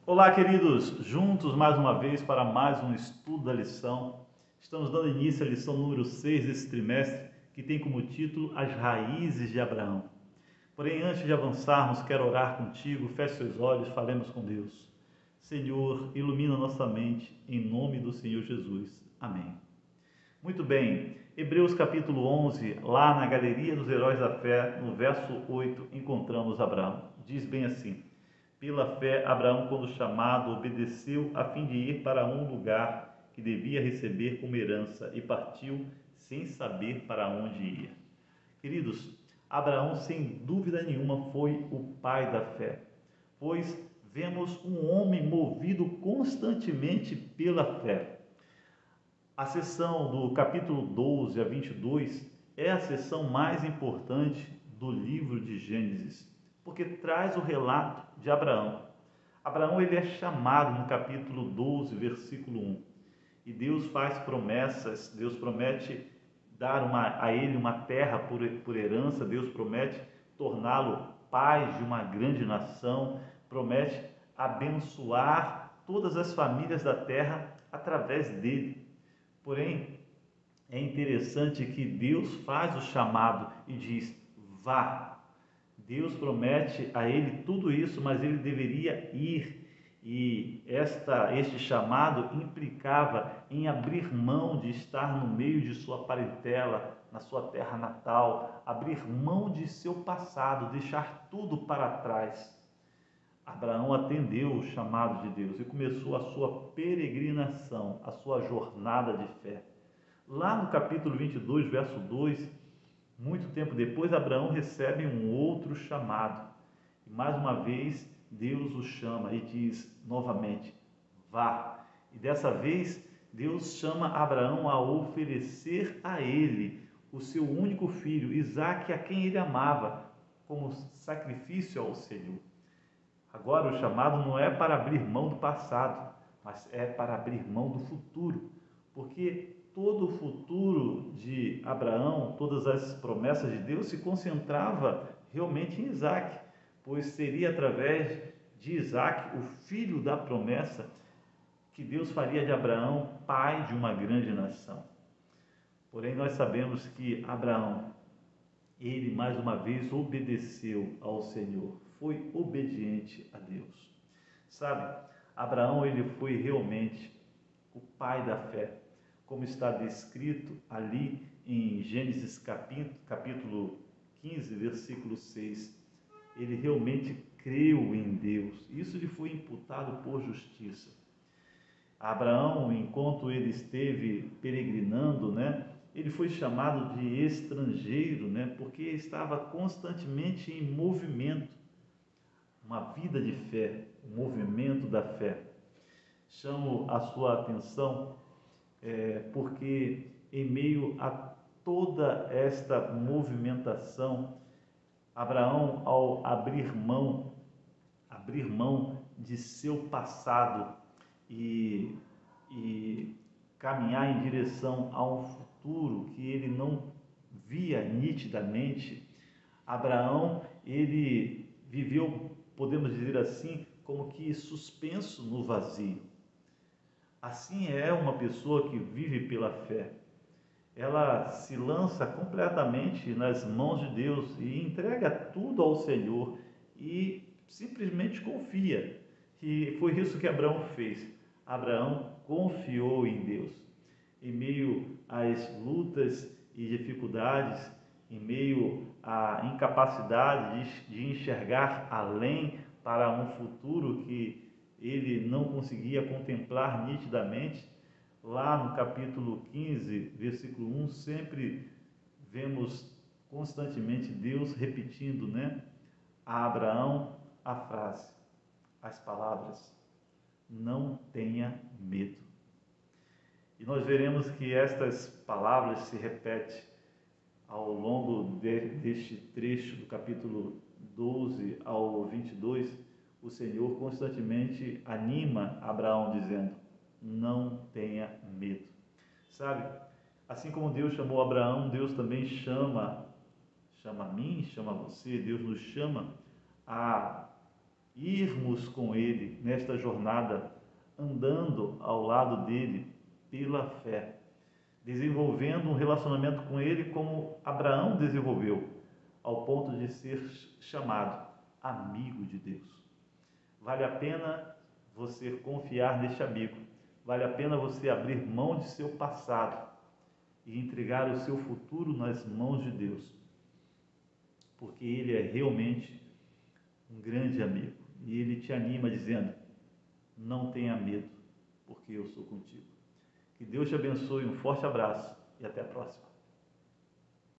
Olá, queridos, juntos mais uma vez para mais um estudo da lição. Estamos dando início à lição número 6 desse trimestre, que tem como título As Raízes de Abraão. Porém, antes de avançarmos, quero orar contigo, feche seus olhos, falemos com Deus. Senhor, ilumina nossa mente, em nome do Senhor Jesus. Amém. Muito bem, Hebreus capítulo 11, lá na Galeria dos Heróis da Fé, no verso 8, encontramos Abraão. Diz bem assim: pela fé, Abraão, quando chamado, obedeceu a fim de ir para um lugar que devia receber como herança e partiu sem saber para onde ia. Queridos, Abraão, sem dúvida nenhuma, foi o pai da fé, pois vemos um homem movido constantemente pela fé. A seção do capítulo 12 a 22 é a seção mais importante do livro de Gênesis, porque traz o relato de Abraão. Abraão ele é chamado no capítulo 12, versículo 1. E Deus faz promessas, Deus promete dar a ele uma terra por herança, Deus promete torná-lo pai de uma grande nação, promete abençoar todas as famílias da terra através dele. Porém, é interessante que Deus faz o chamado e diz: vá. Deus promete a ele tudo isso, mas ele deveria ir. E este chamado implicava em abrir mão de estar no meio de sua parentela, na sua terra natal, abrir mão de seu passado, deixar tudo para trás. Abraão atendeu o chamado de Deus e começou a sua peregrinação, a sua jornada de fé. Lá no capítulo 22, verso 2, muito tempo depois, Abraão recebe um outro chamado. E mais uma vez, Deus o chama e diz novamente: vá. E dessa vez, Deus chama Abraão a oferecer a ele o seu único filho, Isaque, a quem ele amava, como sacrifício ao Senhor. Agora, o chamado não é para abrir mão do passado, mas é para abrir mão do futuro, porque todo o futuro de Abraão, todas as promessas de Deus se concentrava realmente em Isaque, pois seria através de Isaque, o filho da promessa, que Deus faria de Abraão pai de uma grande nação. Porém, nós sabemos que Abraão, ele mais uma vez obedeceu ao Senhor, foi obediente a Deus. Sabe, Abraão ele foi realmente o pai da fé, como está descrito ali em Gênesis capítulo 15, versículo 6. Ele realmente creu em Deus, isso lhe foi imputado por justiça. Abraão, enquanto ele esteve peregrinando, ele foi chamado de estrangeiro, porque estava constantemente em movimento, uma vida de fé, um movimento da fé. Chamo a sua atenção porque em meio a toda esta movimentação, Abraão, ao abrir mão de seu passado e caminhar em direção a um futuro que ele não via nitidamente, Abraão, ele viveu, podemos dizer assim, como que suspenso no vazio. Assim é uma pessoa que vive pela fé. Ela se lança completamente nas mãos de Deus e entrega tudo ao Senhor e simplesmente confia. E foi isso que Abraão fez. Abraão confiou em Deus. Em meio às lutas e dificuldades, em meio à incapacidade de enxergar além para um futuro que ele não conseguia contemplar nitidamente, lá no capítulo 15, versículo 1, sempre vemos constantemente Deus repetindo, a Abraão a frase, as palavras: não tenha medo. E nós veremos que estas palavras se repetem ao longo deste trecho do capítulo 12 ao 22. O Senhor constantemente anima Abraão dizendo: não tenha medo. Sabe, assim como Deus chamou Abraão, Deus também chama a mim, chama você, Deus nos chama a irmos com Ele nesta jornada, andando ao lado dele pela fé, desenvolvendo um relacionamento com Ele como Abraão desenvolveu, ao ponto de ser chamado amigo de Deus. Vale a pena você confiar neste amigo, vale a pena você abrir mão de seu passado e entregar o seu futuro nas mãos de Deus, porque Ele é realmente um grande amigo e Ele te anima dizendo: não tenha medo, porque eu sou contigo. Que Deus te abençoe, um forte abraço e até a próxima.